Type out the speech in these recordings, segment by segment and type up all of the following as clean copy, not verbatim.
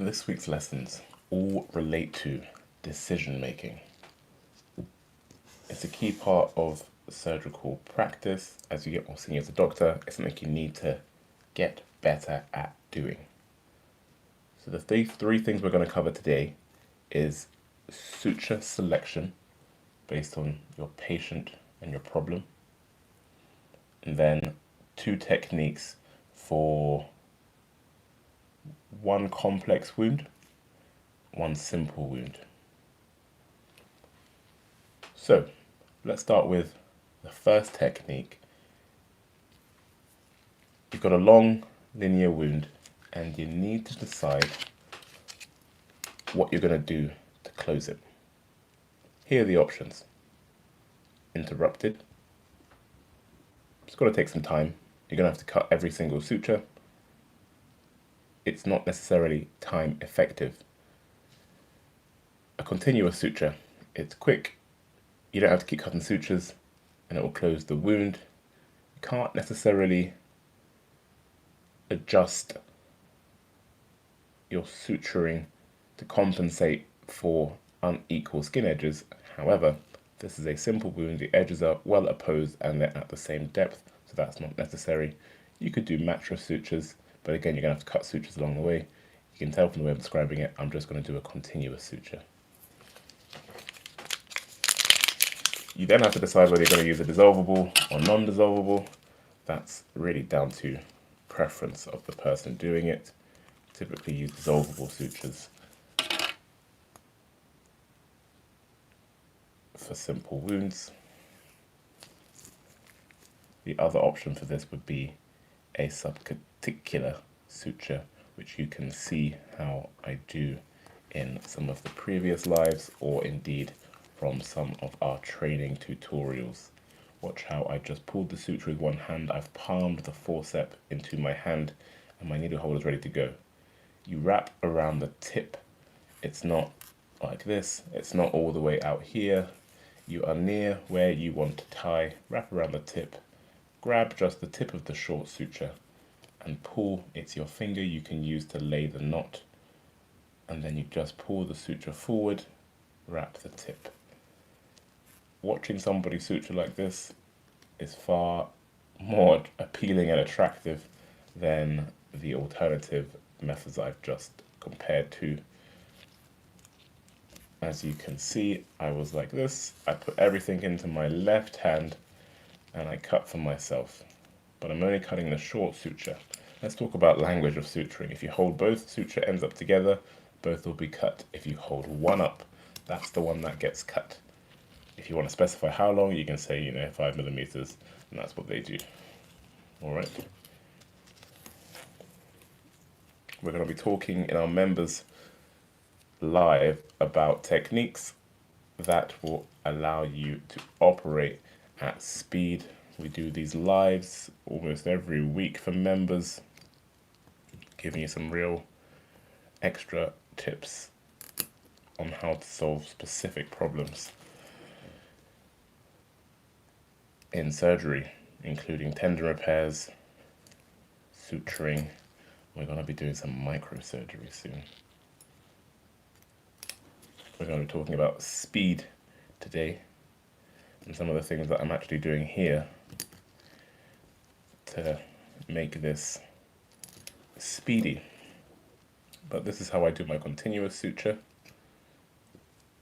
This week's lessons all relate to decision making. It's a key part of surgical practice. As you get more senior as a doctor, it's something you need to get better at doing. So the three things we're going to cover today is suture selection based on your patient and your problem, and then 2 techniques for one complex wound, one simple wound. So let's start with the first technique. You've got a long linear wound and you need to decide what you're going to do to close it. Here are the options. Interrupted. It's going to take some time. You're going to have to cut every single suture. It's not necessarily time effective. A continuous suture, it's quick. You don't have to keep cutting sutures and it will close the wound. You can't necessarily adjust your suturing to compensate for unequal skin edges. However, this is a simple wound. The edges are well opposed and they're at the same depth, so that's not necessary. You could do macro sutures, but again, you're going to have to cut sutures along the way. You can tell from the way I'm describing it, I'm just going to do a continuous suture. You then have to decide whether you're going to use a dissolvable or non-dissolvable. That's really down to preference of the person doing it. Typically use dissolvable sutures for simple wounds. The other option for this would be a subcuticular suture, which you can see how I do in some of the previous lives, or indeed from some of our training tutorials. Watch how I just pulled the suture with one hand. I've palmed the forceps into my hand and my needle holder is ready to go. You wrap around the tip. It's not like this. It's not all the way out here. You are near where you want to tie. Wrap around the tip. Grab just the tip of the short suture and pull. It's your finger you can use to lay the knot. And then you just pull the suture forward, wrap the tip. Watching somebody suture like this is far more appealing and attractive than the alternative methods I've just compared to. As you can see, I was like this. I put everything into my left hand and I cut for myself. But I'm only cutting the short suture. Let's talk about language of suturing. If you hold both suture ends up together, both will be cut. If you hold one up, that's the one that gets cut. If you want to specify how long, you can say, 5 millimeters, and that's what they do. All right. We're going to be talking in our members live about techniques that will allow you to operate at speed. We do these lives almost every week for members, giving you some real extra tips on how to solve specific problems in surgery, including tendon repairs, suturing. We're going to be doing some microsurgery soon. We're going to be talking about speed today and some of the things that I'm actually doing here to make this speedy. But this is how I do my continuous suture.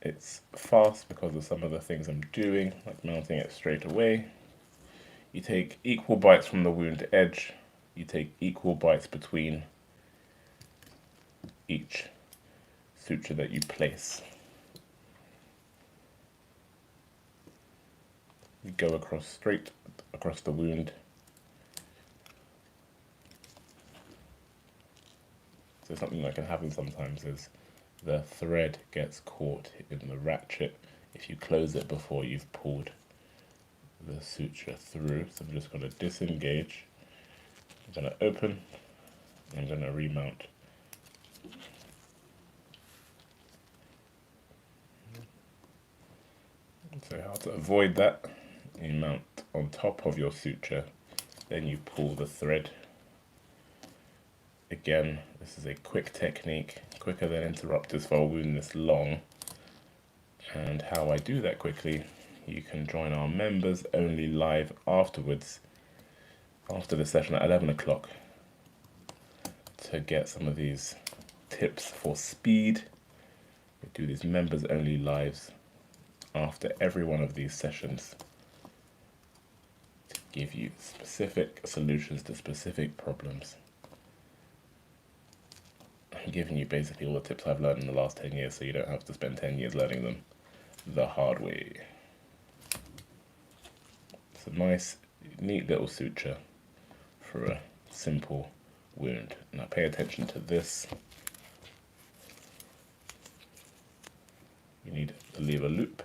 It's fast because of some of the things I'm doing, like mounting it straight away. You take equal bites from the wound edge. You take equal bites between each suture that you place. You go straight across the wound. So something that can happen sometimes is the thread gets caught in the ratchet if you close it before you've pulled the suture through. So I'm just going to disengage. I'm going to open. I'm going to remount. So how to avoid that? You mount on top of your suture, then you pull the thread Again, this is a quick technique, quicker than interrupters for a wound this long. And how I do that quickly, you can join our members only live afterwards, after the session at 11 o'clock, to get some of these tips for speed. We do these members only lives after every one of these sessions to give you specific solutions to specific problems. I'm giving you basically all the tips I've learned in the last 10 years, so you don't have to spend 10 years learning them the hard way. It's a nice, neat little suture for a simple wound. Now pay attention to this. You need a lever loop.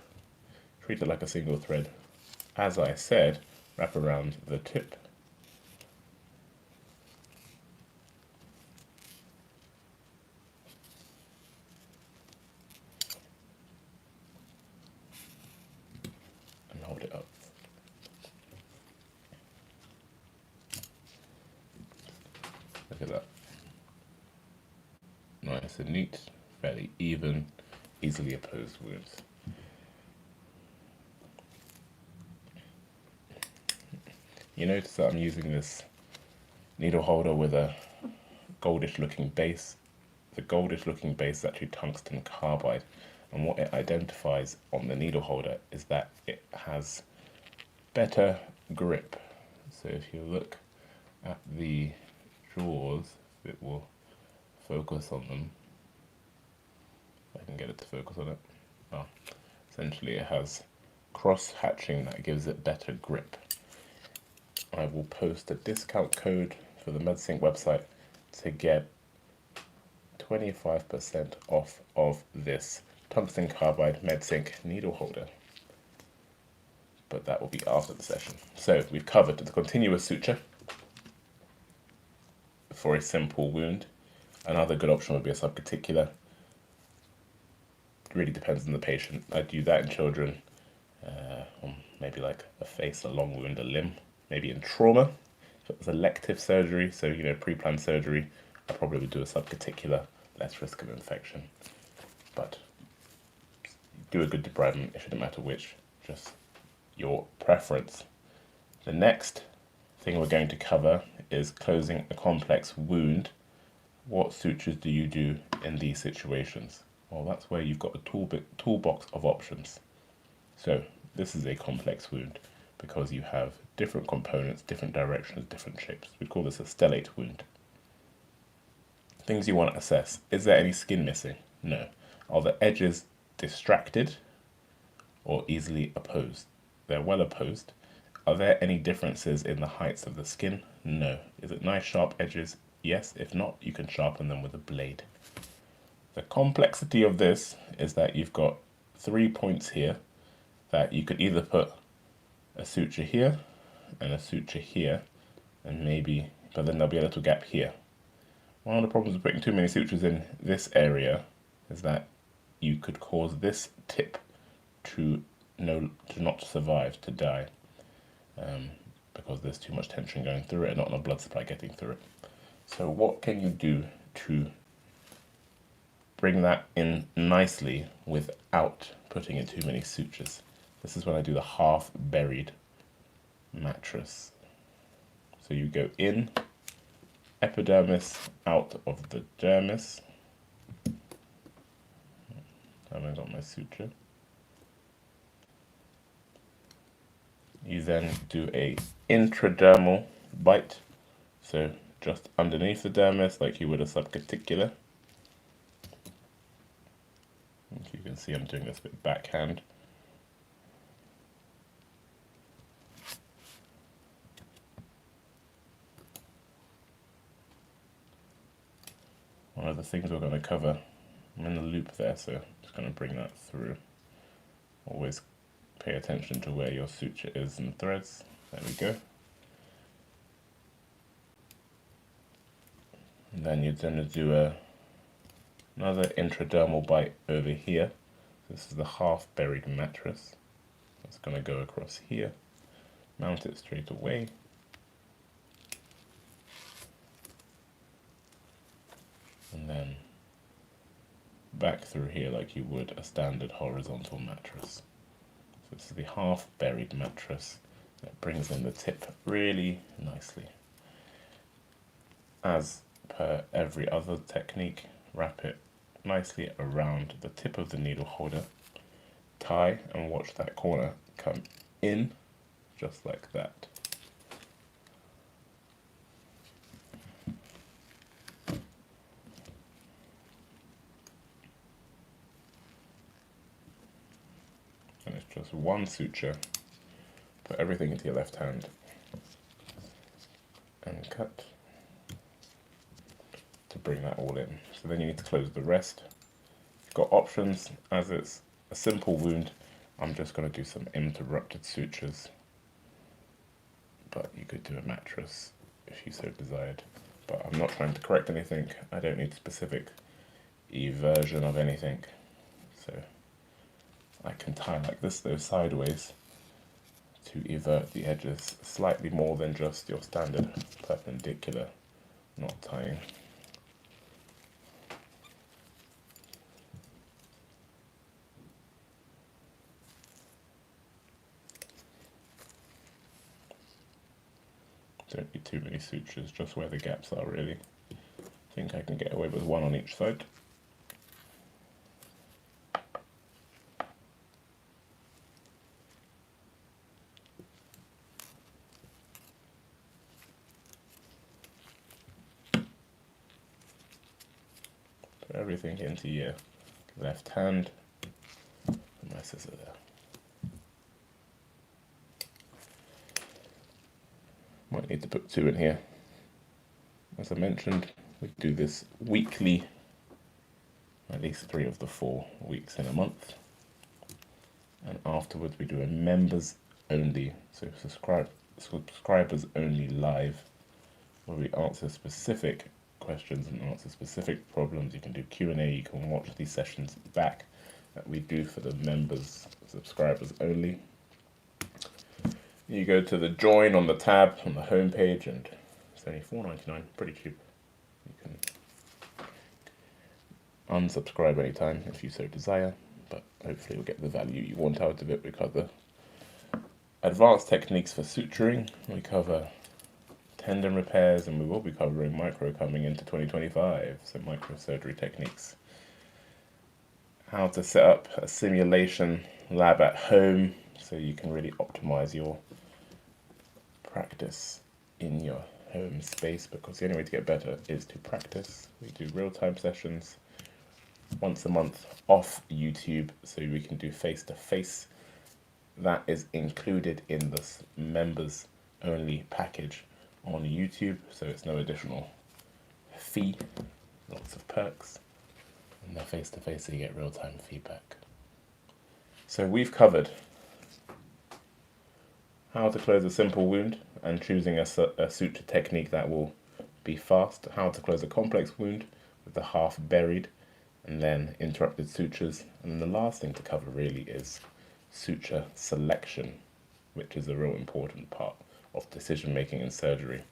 Treat it like a single thread. As I said, wrap around the tip. And hold it up. Look at that. Nice and neat, fairly even, easily opposed wounds. You notice that I'm using this needle holder with a goldish looking base. The goldish looking base is actually tungsten carbide, and what it identifies on the needle holder is that it has better grip. So if you look at the jaws, it will focus on them. If I can get it to focus on it. Oh, essentially it has cross hatching that gives it better grip. I will post a discount code for the MedSync website to get 25% off of this tungsten carbide MedSync needle holder. But that will be after the session. So we've covered the continuous suture for a simple wound. Another good option would be a subcuticular. It really depends on the patient. I do that in children, maybe like a face, a long wound, a limb. Maybe in trauma, if it was elective surgery, so pre-planned surgery, I probably would do a subcuticular, less risk of infection. But do a good debridement, it shouldn't matter which, just your preference. The next thing we're going to cover is closing a complex wound. What sutures do you do in these situations? Well, that's where you've got a toolbox of options. So this is a complex wound, because you have different components, different directions, different shapes. We call this a stellate wound. Things you want to assess. Is there any skin missing? No. Are the edges distracted or easily opposed? They're well opposed. Are there any differences in the heights of the skin? No. Is it nice sharp edges? Yes. If not, you can sharpen them with a blade. The complexity of this is that you've got 3 points here that you could either put a suture here and a suture here, and maybe, but then there'll be a little gap here. One of the problems with putting too many sutures in this area is that you could cause this tip to not survive, to die, because there's too much tension going through it and not enough blood supply getting through it. So what can you do to bring that in nicely without putting in too many sutures? This is when I do the half buried mattress. So you go in, epidermis out of the dermis. I haven't got my suture. You then do a intradermal bite, so just underneath the dermis like you would a subcuticular. As you can see, I'm doing this bit backhand. One of the things we're going to cover, I'm in the loop there, so I'm just going to bring that through. Always pay attention to where your suture is in the threads. There we go. And then you're going to do another intradermal bite over here. This is the half buried mattress. It's going to go across here, mount it straight away. and then back through here like you would a standard horizontal mattress. So this is the half buried mattress that brings in the tip really nicely. As per every other technique, wrap it nicely around the tip of the needle holder, tie and watch that corner come in just like that. And it's just one suture. Put everything into your left hand and cut to bring that all in. So then you need to close the rest. You've got options. As it's a simple wound, I'm just going to do some interrupted sutures, but you could do a mattress if you so desired. But I'm not trying to correct anything. I don't need specific eversion of anything. So I can tie like this though sideways to evert the edges slightly more than just your standard perpendicular knot tying. Don't need too many sutures, just where the gaps are really. I think I can get away with one on each side. Put everything into your left hand, and my scissor there. Might need to put 2 in here. As I mentioned, we do this weekly, at least 3 of the 4 weeks in a month. And afterwards we do a members only, so subscribers only live, where we answer specific questions and answer specific problems. You can do Q&A, you can watch these sessions back that we do for the members, subscribers only. You go to the join on the tab on the home page, and it's only $4.99, pretty cheap. You can unsubscribe anytime if you so desire, but hopefully you'll get the value you want out of it. We cover advanced techniques for suturing, we cover tendon repairs, and we will be covering micro coming into 2025, so microsurgery techniques. How to set up a simulation lab at home so you can really optimize your practice in your home space, because the only way to get better is to practice. We do real-time sessions once a month off YouTube, so we can do face-to-face. That is included in this members only package on YouTube, so it's no additional fee, lots of perks, and they're face-to-face so you get real-time feedback. So we've covered how to close a simple wound and choosing a suture technique that will be fast, how to close a complex wound with the half buried and then interrupted sutures, and then the last thing to cover really is suture selection, which is a real important part of decision making in surgery.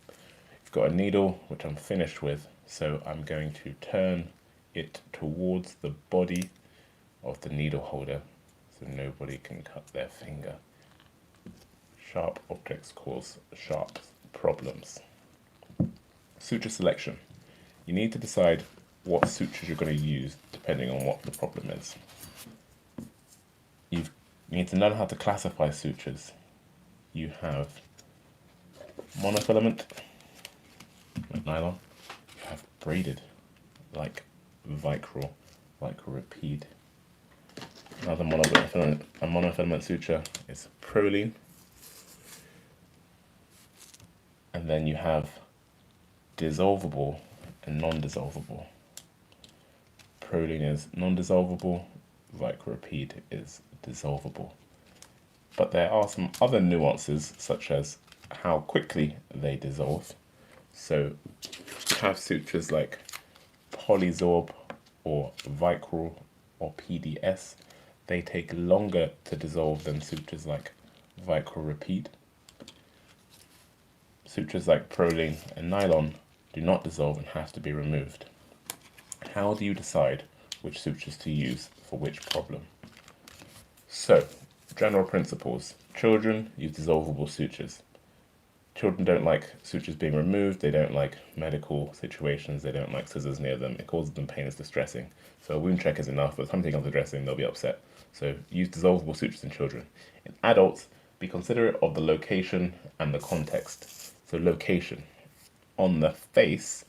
You've got a needle which I'm finished with, so I'm going to turn it towards the body of the needle holder so nobody can cut their finger. Sharp objects cause sharp problems. Suture selection. You need to decide what sutures you're going to use depending on what the problem is. You need to know how to classify sutures. You have monofilament, like nylon. You have braided, like Vicryl, Rapide. Another monofilament suture is Prolene. And then you have dissolvable and non-dissolvable. Prolene is non-dissolvable, Rapide is dissolvable. But there are some other nuances, such as how quickly they dissolve. So you have sutures like Polysorb or Vicryl or PDS. They take longer to dissolve than sutures like Rapide. Sutures like Prolene and nylon do not dissolve and have to be removed. how do you decide which sutures to use for which problem? So, general principles. Children use dissolvable sutures. Children don't like sutures being removed, they don't like medical situations, they don't like scissors near them, it causes them pain, it's distressing. So a wound check is enough, but something comes to dressing, they'll be upset. So use dissolvable sutures in children. In adults, be considerate of the location and the context. So location. On the face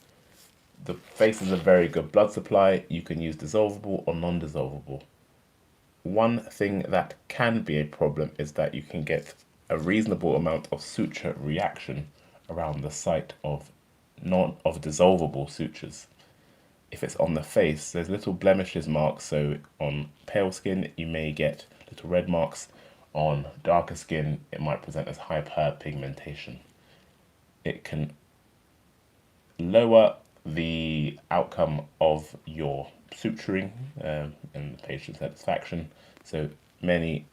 is a very good blood supply, you can use dissolvable or non-dissolvable. One thing that can be a problem is that you can get a reasonable amount of suture reaction around the site of dissolvable sutures. If it's on the face, there's little blemishes marks, so on pale skin you may get little red marks. On darker skin it might present as hyperpigmentation. It can lower the outcome of your suturing and the patient satisfaction. So many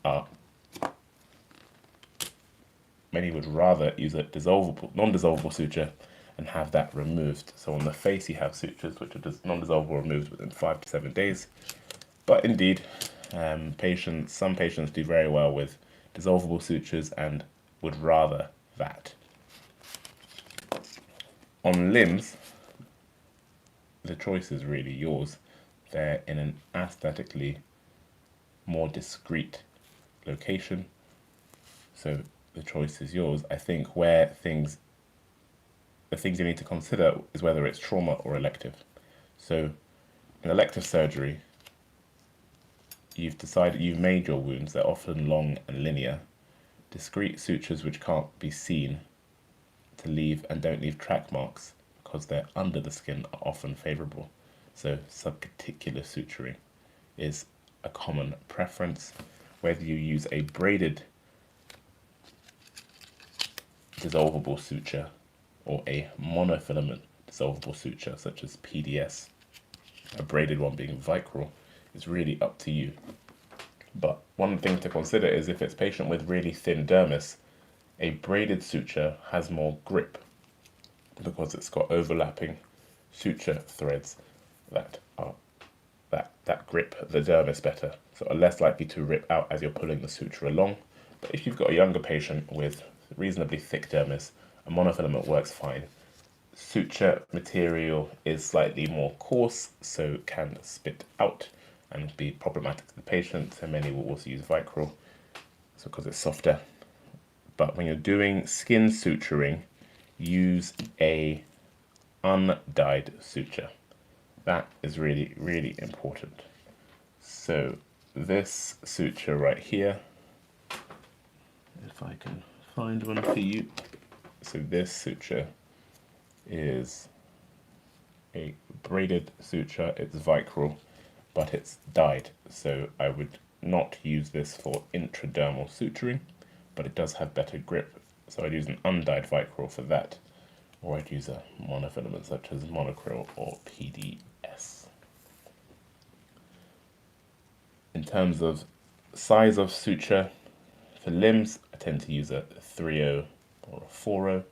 would rather use a non-dissolvable suture and have that removed. So on the face you have sutures which are just non-dissolvable removed within 5 to 7 days. But indeed, some patients do very well with dissolvable sutures and would rather that. On limbs, the choice is really yours. They're in an aesthetically more discreet location, so the choice is yours. I think the things you need to consider is whether it's trauma or elective. So in elective surgery, you've made your wounds, they're often long and linear. Discrete sutures which can't be seen to leave and don't leave track marks because they're under the skin are often favourable. So subcuticular suturing is a common preference. Whether you use a braided dissolvable suture or a monofilament dissolvable suture such as PDS, a braided one being Vicryl, is really up to you. But one thing to consider is if it's a patient with really thin dermis, a braided suture has more grip because it's got overlapping suture threads that grip the dermis better, so are less likely to rip out as you're pulling the suture along. But if you've got a younger patient with reasonably thick dermis, a monofilament works fine. Suture material is slightly more coarse, so can spit out and be problematic to the patient, so many will also use Vicryl, so because it's softer. But when you're doing skin suturing, use a undyed suture. That is really, really important. So this suture right here, if I can find one for you. So this suture is a braided suture, it's Vicryl, but it's dyed. So I would not use this for intradermal suturing, but it does have better grip. So I'd use an undyed Vicryl for that, or I'd use a monofilament such as Monocryl or PDS. In terms of size of suture, for limbs, I tend to use a 3/0 or a 4/0.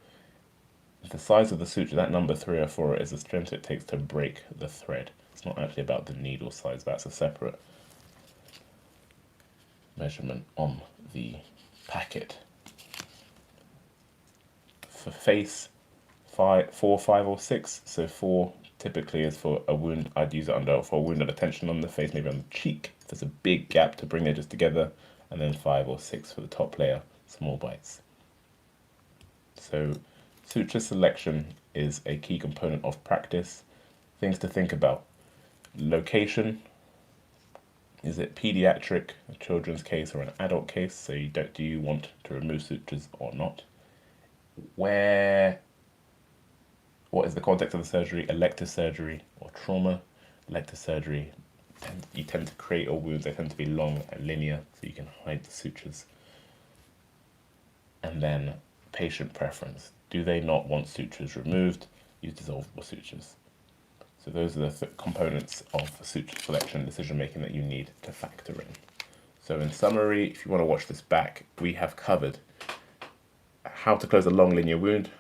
The size of the suture, that number 3 or 4, is the strength it takes to break the thread. It's not actually about the needle size, that's a separate measurement on the packet. For face, 4, 5 or 6, so 4 typically is for a wound. I'd use it for a wound under tension on the face, maybe on the cheek. There's a big gap to bring edges together, and then 5 or 6 for the top layer, small bites. So suture selection is a key component of practice. Things to think about: location. Is it pediatric, a children's case, or an adult case? So do you want to remove sutures or not? What is the context of the surgery? Elective surgery or trauma? Elective surgery, you tend to create your wounds. They tend to be long and linear, so you can hide the sutures. And then patient preference. Do they not want sutures removed? Use dissolvable sutures. So those are the components of suture selection decision making that you need to factor in. So in summary, if you want to watch this back, we have covered how to close a long linear wound.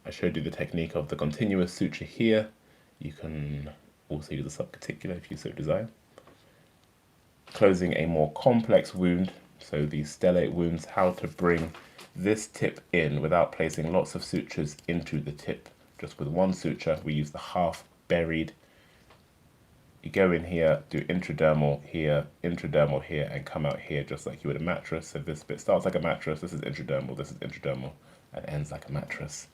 I showed you the technique of the continuous suture here. You can also use a subcuticular if you so desire. Closing a more complex wound, so these stellate wounds, how to bring this tip in without placing lots of sutures into the tip. Just with one suture, we use the half buried. You go in here, do intradermal here, and come out here just like you would a mattress. So this bit starts like a mattress, this is intradermal, and ends like a mattress.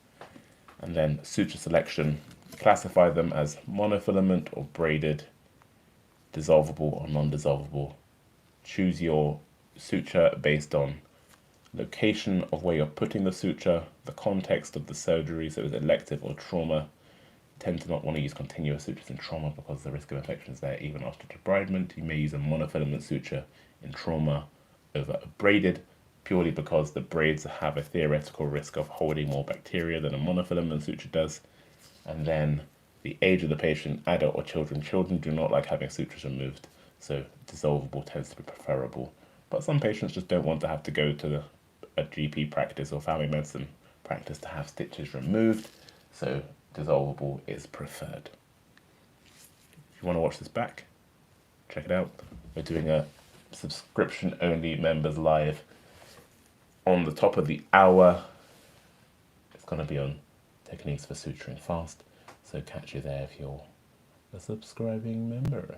And then suture selection, classify them as monofilament or braided, dissolvable or non-dissolvable. Choose your suture based on location of where you're putting the suture, the context of the surgery, so is it elective or trauma. Tend to not want to use continuous sutures in trauma because the risk of infection is there even after debridement. You may use a monofilament suture in trauma over a braided, purely because the braids have a theoretical risk of holding more bacteria than a monofilament suture does. And then the age of the patient, adult or children. Children do not like having sutures removed, so dissolvable tends to be preferable. But some patients just don't want to have to go to a GP practice or family medicine practice to have stitches removed, so dissolvable is preferred. If you want to watch this back, check it out. We're doing a subscription only members live on the top of the hour. It's going to be on techniques for suturing fast, so catch you there if you're a subscribing member.